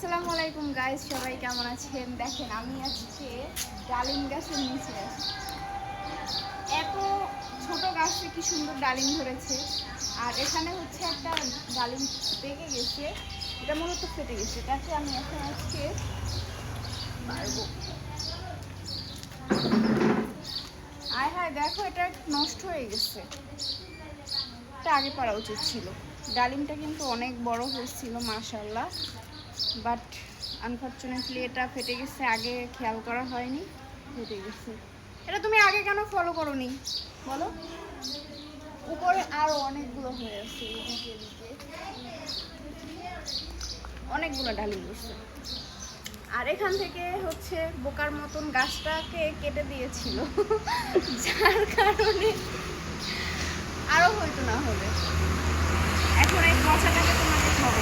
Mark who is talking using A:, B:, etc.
A: আসসালামু আলাইকুম গাইস, সবাই কেমন আছেন? দেখেন আমি আজকে ডালিম গাছের নিচে আছি। এত ছোট গাছে কি সুন্দর ডালিম ধরেছে। আর এখানে হচ্ছে একটা ডালিম পেকে গেছে, এটা মূলত ফেটে গেছে, তাকে আমি এখন আজকে পারবো। আয় হায়, দেখো এটা নষ্ট হয়ে গেছে, এটা আগে পারা উচিত ছিল। ডালিমটা কিন্তু অনেক বড় হয়েছিল মাশাআল্লাহ, বাট আনফর্চুনেটলি এটা ফেটে গেছে, আগে খেয়াল করা হয়নি, ফেটে গেছে। এটা তুমি আগে কেন ফলো করোনি বলো? উপরে আরো অনেকগুলো হয়ে আছে, এদিকে এদিকে অনেকগুলো ডালিম গেছে। আর এখান থেকে হচ্ছে বোকার মতন গাছটাকে কেটে দিয়েছিল যার কারণে আরো হয়তো না হবে। এখন এই পচাটাকে তোমাকে খাবো।